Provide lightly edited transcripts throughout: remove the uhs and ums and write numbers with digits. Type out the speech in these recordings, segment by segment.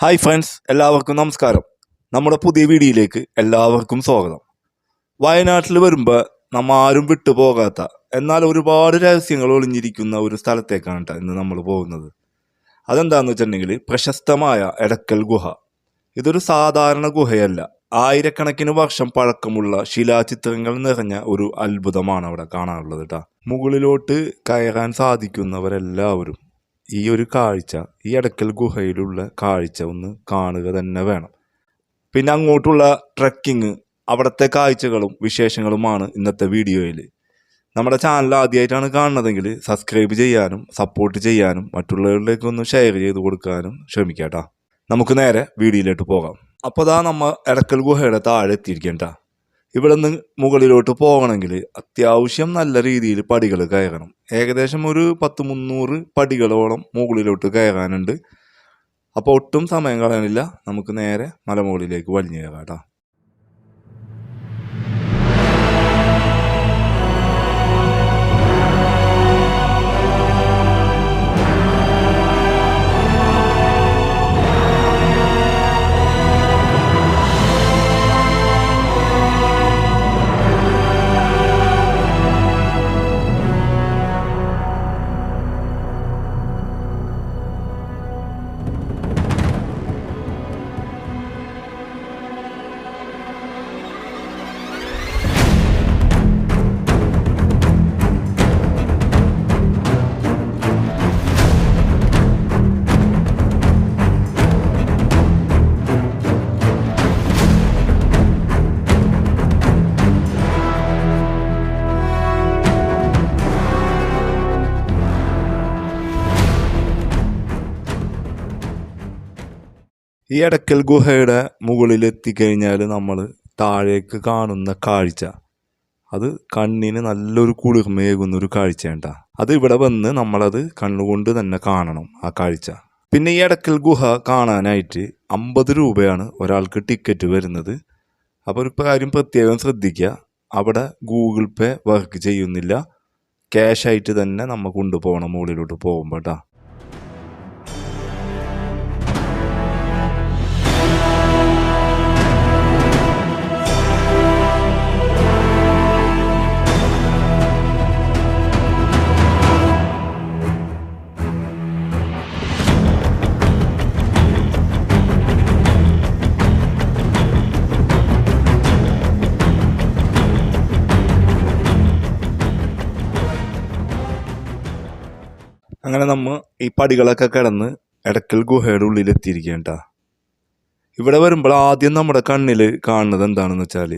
Hi friends, എല്ലാവർക്കും നമസ്കാരം. നമ്മുടെ പുതിയ വീഡിയോയിലേക്ക് എല്ലാവർക്കും സ്വാഗതം. വയനാട്ടിൽ വരുമ്പോൾ നമ്മ ആരും വിട്ടുപോകാത്ത എന്നാൽ ഒരുപാട് രഹസ്യങ്ങൾ ഒളിഞ്ഞിരിക്കുന്ന ഒരു സ്ഥലത്തേക്കാണ് ട്ടോ ഇന്ന് നമ്മൾ പോകുന്നത്. അതെന്താണെന്ന് വെച്ചിട്ടുണ്ടെങ്കിൽ പ്രശസ്തമായ എടക്കൽ ഗുഹ. ഇതൊരു സാധാരണ ഗുഹയല്ല, ആയിരക്കണക്കിന് വർഷം പഴക്കമുള്ള ശിലാചിത്രങ്ങൾ നിറഞ്ഞ ഒരു അത്ഭുതമാണ് അവിടെ കാണാനുള്ളത് കേട്ടോ. മുകളിലോട്ട് കയറാൻ സാധിക്കുന്നവരെല്ലാവരും ഈ ഒരു കാഴ്ച, ഈ എടക്കൽ ഗുഹയിലുള്ള കാഴ്ച ഒന്ന് കാണുക തന്നെ വേണം. പിന്നെ അങ്ങോട്ടുള്ള ട്രക്കിങ്, അവിടുത്തെ കാഴ്ചകളും വിശേഷങ്ങളുമാണ് ഇന്നത്തെ വീഡിയോയിൽ. നമ്മുടെ ചാനൽ ആദ്യമായിട്ടാണ് കാണുന്നതെങ്കിൽ സബ്സ്ക്രൈബ് ചെയ്യാനും സപ്പോർട്ട് ചെയ്യാനും മറ്റുള്ളവരിലേക്ക് ഒന്ന് ഷെയർ ചെയ്ത് കൊടുക്കാനും ശ്രമിക്കാട്ടോ. നമുക്ക് നേരെ വീഡിയോയിലോട്ട് പോകാം. അപ്പോൾ ദാ നമ്മൾ എടക്കൽ ഗുഹയുടെ താഴെ എത്തിയിരിക്കേണ്ട. ഇവിടെ നിന്ന് മുകളിലോട്ട് പോകണമെങ്കിൽ അത്യാവശ്യം നല്ല രീതിയിൽ പടികൾ കയറണം. ഏകദേശം ഒരു 300 പടികളോളം മുകളിലോട്ട് കയറാനുണ്ട്. അപ്പോൾ ഒട്ടും സമയം കളയാനില്ല, നമുക്ക് നേരെ മലമുകളിലേക്ക് വലിഞ്ഞു കയറാം കേട്ടോ. ഈ എടക്കൽ ഗുഹയുടെ മുകളിലെത്തിക്കഴിഞ്ഞാൽ നമ്മൾ താഴേക്ക് കാണുന്ന കാഴ്ച, അത് കണ്ണിന് നല്ലൊരു കുളിർമയേകുന്നൊരു കാഴ്ചയുണ്ട. അത് ഇവിടെ വന്ന് നമ്മളത് കണ്ണുകൊണ്ട് തന്നെ കാണണം ആ കാഴ്ച. പിന്നെ ഈ എടക്കൽ ഗുഹ കാണാനായിട്ട് 50 രൂപയാണ് ഒരാൾക്ക് ടിക്കറ്റ് വരുന്നത്. അപ്പോൾ ഒരു കാര്യം പ്രത്യേകം ശ്രദ്ധിക്കുക, അവിടെ ഗൂഗിൾ പേ വർക്ക് ചെയ്യുന്നില്ല, ക്യാഷ് ആയിട്ട് തന്നെ നമ്മൾ കൊണ്ടുപോകണം മുകളിലോട്ട് പോകുമ്പോൾ കേട്ടോ. അങ്ങനെ നമ്മൾ ഈ പടികളൊക്കെ കടന്ന് എടക്കൽ ഗുഹയുടെ ഉള്ളിലെത്തിയിരിക്കേണ്ട. ഇവിടെ വരുമ്പോൾ ആദ്യം നമ്മുടെ കണ്ണിൽ കാണുന്നത് എന്താണെന്ന് വെച്ചാൽ,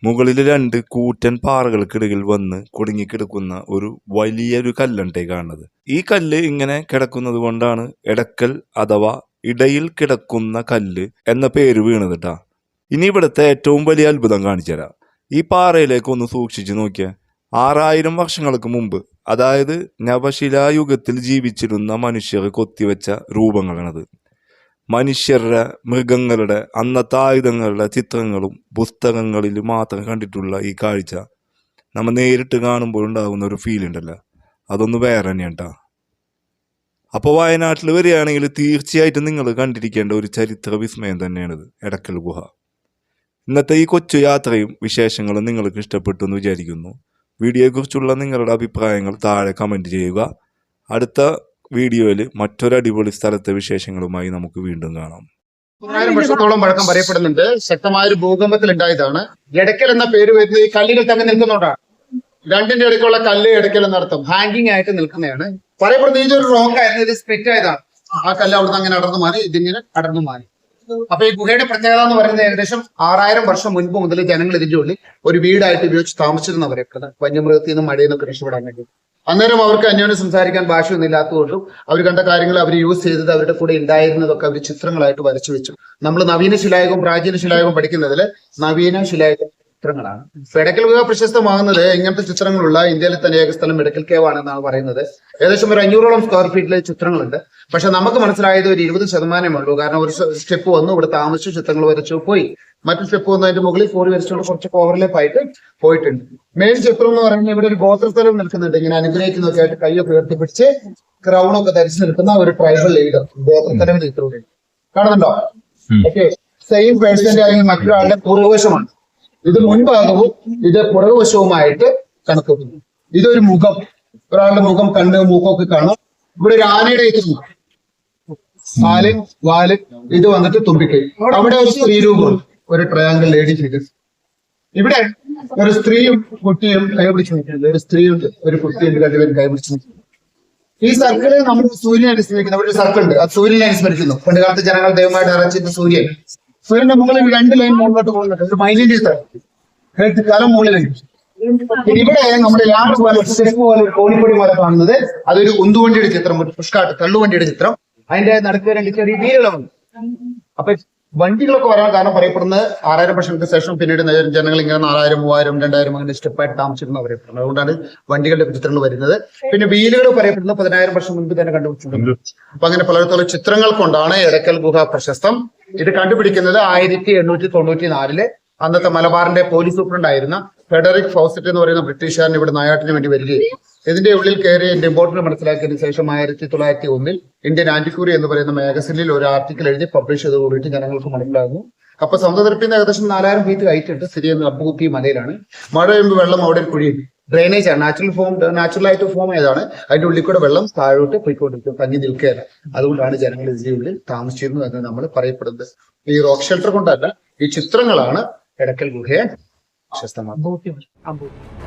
മുകളിൽ 2 കൂറ്റൻ പാറകൾക്കിടയിൽ വന്ന് കുടുങ്ങിക്കിടക്കുന്ന ഒരു വലിയൊരു കല്ലുണ്ടേ കാണുന്നത്. ഈ കല്ല് ഇങ്ങനെ കിടക്കുന്നത് കൊണ്ടാണ് എടക്കൽ അഥവാ ഇടയിൽ കിടക്കുന്ന കല്ല് എന്ന പേര് വീണത് കേട്ടാ. ഇനി ഇവിടുത്തെ ഏറ്റവും വലിയ അത്ഭുതം കാണിച്ചു തരാം. ഈ പാറയിലേക്ക് ഒന്ന് സൂക്ഷിച്ചു നോക്കിയാൽ 6000 വർഷങ്ങൾക്ക് മുമ്പ്, അതായത് നവശിലായുഗത്തിൽ ജീവിച്ചിരുന്ന മനുഷ്യർ കൊത്തിവെച്ച രൂപങ്ങളാണത്. മനുഷ്യരുടെ, മൃഗങ്ങളുടെ, അന്നത്തെ ആയുധങ്ങളുടെ ചിത്രങ്ങളും പുസ്തകങ്ങളിൽ മാത്രം കണ്ടിട്ടുള്ള ഈ കാഴ്ച നമ്മൾ നേരിട്ട് കാണുമ്പോൾ ഉണ്ടാകുന്ന ഒരു ഫീൽ ഉണ്ടല്ലോ, അതൊന്ന് വേറെ തന്നെയാണ് കേട്ടോ. അപ്പോൾ വയനാട്ടിൽ വരികയാണെങ്കിൽ തീർച്ചയായിട്ടും നിങ്ങൾ കണ്ടിരിക്കേണ്ട ഒരു ചരിത്ര വിസ്മയം തന്നെയാണിത്, എടക്കൽ ഗുഹ. ഇന്നത്തെ ഈ കൊച്ചു യാത്രയും വിശേഷങ്ങളും നിങ്ങൾക്ക് ഇഷ്ടപ്പെട്ടു എന്ന് വിചാരിക്കുന്നു. വീഡിയോയെക്കുറിച്ചുള്ള നിങ്ങളുടെ അഭിപ്രായങ്ങൾ താഴെ കമൻറ്റ് ചെയ്യുക. അടുത്ത വീഡിയോയിൽ മറ്റൊരു അടിപൊളി സ്ഥലത്തെ വിശേഷങ്ങളുമായി നമുക്ക് വീണ്ടും കാണാം. 1000 വർഷത്തോളം പഴക്കം പറയപ്പെടുന്നുണ്ട്. ശക്തമായ ഒരു ഭൂകമ്പത്തിൽ ഉണ്ടായതാണ്. എടക്കൽ എന്ന പേര് വരുന്നത് ഈ കല്ലുകൾ തങ്ങി നിൽക്കുന്നോണ്ടാണ്. രണ്ടിന്റെ ഇടയ്ക്കുള്ള കല്ല് എടക്കൽ എന്നർത്ഥം. ഹാങ്കിങ് ആയിട്ട് നിൽക്കുന്നതാണ്. പറയപ്പെടുന്നത് ഇതൊരു റോക്ക് ആയിരുന്നു, ഇത് സ്പ്ലിറ്റ് ആയതാണ്. ആ കല്ല് അവിടുന്ന് അങ്ങനെ അടർന്നു മാറി, ഇതിങ്ങനെ അടർന്നു മാറി. അപ്പൊ ഈ ഗുഹയുടെ പ്രത്യേകത എന്ന് പറയുന്നത് ഏകദേശം 6000 വർഷം മുൻപ് മുതൽ ജനങ്ങൾ ഇതിന്റെ ഉള്ളിൽ ഒരു വീടായിട്ട് ഉപയോഗിച്ച് താമസിച്ചിരുന്ന പറയപ്പെടുന്നത്. വന്യമൃഗത്തിൽ നിന്നും മഴയിൽ നിന്നൊക്കെ രക്ഷപ്പെടാൻ വേണ്ടി. അന്നേരം അവർക്ക് അന്യോന്യം സംസാരിക്കാൻ ഭാഷയൊന്നും ഇല്ലാത്തതുകൊണ്ടും അവർ കണ്ട കാര്യങ്ങൾ അവർ യൂസ് ചെയ്തത്, അവരുടെ കൂടെ ഉണ്ടായിരുന്നതൊക്കെ അവർ ചിത്രങ്ങളായിട്ട് വരച്ചു വെച്ചു. നമ്മൾ നവീന ശിലായുഗം പ്രാചീന ശിലായുഗം പഠിക്കുന്നതിൽ നവീന ശിലായുഗം ചിത്രങ്ങളാണ്. എടക്കൽ ഗുഹ പ്രശസ്തമാകുന്നത് ഇങ്ങനത്തെ ചിത്രങ്ങളുള്ള ഇന്ത്യയിലെ തന്നെ ഏക സ്ഥലം എടക്കൽ കേവ് ആണെന്നാണ് പറയുന്നത്. ഏകദേശം ഒരു 500ഓളം സ്ക്വയർ ഫീറ്റിലെ ചിത്രങ്ങളുണ്ട്. പക്ഷെ നമുക്ക് മനസ്സിലായത് ഒരു 20% ഉള്ളൂ. കാരണം ഒരു സ്റ്റെപ്പ് വന്നു, ഇവിടെ താമസിച്ചു, ചിത്രങ്ങൾ വരച്ചു പോയി. മറ്റു സ്റ്റെപ്പ് വന്നു, അതിന്റെ മുകളിൽ 4 വരച്ചുകൊണ്ട് കുറച്ച് ഓവർലേപ്പ് ആയിട്ട് പോയിട്ടുണ്ട്. മെയിൻ ചിത്രം എന്ന് പറയുന്നത് ഇവിടെ ഒരു ഗോത്രസ്ഥലം നിൽക്കുന്നുണ്ട്. ഇങ്ങനെ അനുഗ്രഹിക്കുന്നൊക്കെ ആയിട്ട് കൈയൊക്കെ ഉയർത്തിപ്പിടിച്ച് ക്രൗണൊക്കെ ധരിച്ചു നിൽക്കുന്ന ഒരു ട്രൈബൽ ലീഡർ ഗോത്രസ്ഥലം ചിത്രമുണ്ട്. കാണുന്നുണ്ടോ? ഓക്കെ, സെയിം പേഴ്സന്റെ അല്ലെങ്കിൽ മറ്റൊരാളുടെ പുറകുവശമാണ്. ഇത് മുൻഭാഗവും ഇത് പുറകുവശവുമായിട്ട് കണക്കൂട്ടുന്നു. ഇതൊരു മുഖം, ഒരാളുടെ മുഖം, കണ്ണ്, മൂക്കൊക്കെ കാണാം. ഇവിടെ ഒരു ആനയുടെ എത്തുന്നു, കാല്, വാല്, ഇത് വന്നിട്ട് തുമ്പിക്കൈ. അവിടെ ഒരു സ്ത്രീരൂപമുണ്ട്, ഒരു ട്രയാങ്കിൾ ലേഡി ഫിഗർ. ഇവിടെ ഒരു സ്ത്രീയും കുട്ടിയും കൈപിടിച്ച് നിൽക്കുന്നത്, ഒരു സ്ത്രീയുണ്ട്, ഒരു കുട്ടിയുണ്ട്, രണ്ടുപേരും കൈപിടിച്ച് നിൽക്കുന്നു. ഈ സർക്കിള് നമ്മൾ സൂര്യനെ അനുസ്മരിക്കുന്നു. അവിടെ ഒരു സർക്കിൾ ഉണ്ട്, അത് സൂര്യനെ അനുസ്മരിക്കുന്നു. പണ്ട് കാലത്ത് ജനങ്ങൾ ദൈവമായിട്ട് ആരാധിച്ചിരുന്ന സൂര്യൻ. സൂര്യന്റെ മുകളിൽ 2 ലൈൻ മുകളിലോട്ട് പോകുന്നുണ്ട്, ഒരു മൈലിന്റെ കാലം മുകളിലേക്ക്. ഇവിടെ നമ്മുടെ ലാമ്പ് പോലെ സ്റ്റെപ്പ് പോലെ ഒരു കോണിപ്പൊടി പോലെ കാണുന്നത് അതൊരു ഉന്തുവണ്ടിയുടെ ചിത്രം, ഒരു പുഷ്കാട്ട് തള്ളുവണ്ടിയുടെ ചിത്രം. അതിന്റെ നടുക്ക് 2 ചെറിയ വീലുകളുണ്ട്. അപ്പൊ വണ്ടികളൊക്കെ വരാൻ കാരണം പറയപ്പെടുന്നത് 6000 വർഷങ്ങൾക്ക് ശേഷം പിന്നീട് ജനങ്ങൾ ഇങ്ങനെ 4000, 3000, 2000 അങ്ങനെ സ്റ്റെപ്പായിട്ട് താമസിച്ചിരുന്ന പറയപ്പെടുന്നത്. അതുകൊണ്ടാണ് വണ്ടികളുടെ ചിത്രങ്ങൾ വരുന്നത്. പിന്നെ വീലുകൾ പറയപ്പെടുന്നത് 10000 വർഷം മുൻപ് തന്നെ കണ്ടുപിടിച്ചിട്ടുണ്ട്. അപ്പൊ അങ്ങനെ പലയിടത്തുള്ള ചിത്രങ്ങൾ കൊണ്ടാണ് എടക്കൽ ഗുഹ പ്രശസ്തം. ഇത് കണ്ടുപിടിക്കുന്നത് 1894 അന്നത്തെ മലബാറിന്റെ പോലീസ് സൂപ്രണ്ടായിരുന്ന ഫെഡറിക് ഫൗസറ്റ് എന്ന് പറയുന്ന ബ്രിട്ടീഷുകാരൻ ഇവിടെ നായാട്ടിന് വേണ്ടി വരികയും ഇതിന്റെ ഉള്ളിൽ കയറി ഇതിന്റെ ഇമ്പോർട്ടൻസ് മനസ്സിലാക്കിയതിനു ശേഷം 1901 ഇന്ത്യൻ ആന്റിക്വറി എന്ന് പറയുന്ന മാഗസിനിൽ ഒരു ആർട്ടിക്കിൾ എഴുതി പബ്ലിഷ് ചെയ്ത് കൂടിയിട്ട് ജനങ്ങൾക്ക് മനസ്സിലാകുന്നു. അപ്പൊ സമുദ്രനിരപ്പിൽ ഏകദേശം 4000 ഫീറ്റ് ഹൈറ്റ് ഉണ്ട്. സ്ഥിതി ചെയ്യുന്നത് അപ്പുകുത്തി മലയിലാണ്. മഴ പെയ്യുമ്പോൾ വെള്ളം അവിടെ ഒരു കുഴിയുണ്ട്, ഡ്രെയിനേജ് ആണ്, നാച്ചുറൽ ആയിട്ട് ഫോം ചെയ്താണ്. അതിന്റെ ഉള്ളിൽ കൂടെ വെള്ളം താഴോട്ട് പോയിക്കൊണ്ടിരിക്കും, തങ്ങി നിൽക്കുകയല്ല. അതുകൊണ്ടാണ് ജനങ്ങൾ ഇതിന്റെ ഉള്ളിൽ താമസിച്ചിരുന്നു എന്ന് നമ്മൾ പറയപ്പെടുന്നത്. ഈ റോക്ക് ഷെൽട്ടർ കൊണ്ടല്ല, ഈ ചിത്രങ്ങളാണ് എടക്കൽ ഗുഹയെ പ്രശസ്തമാക്കുന്നത്.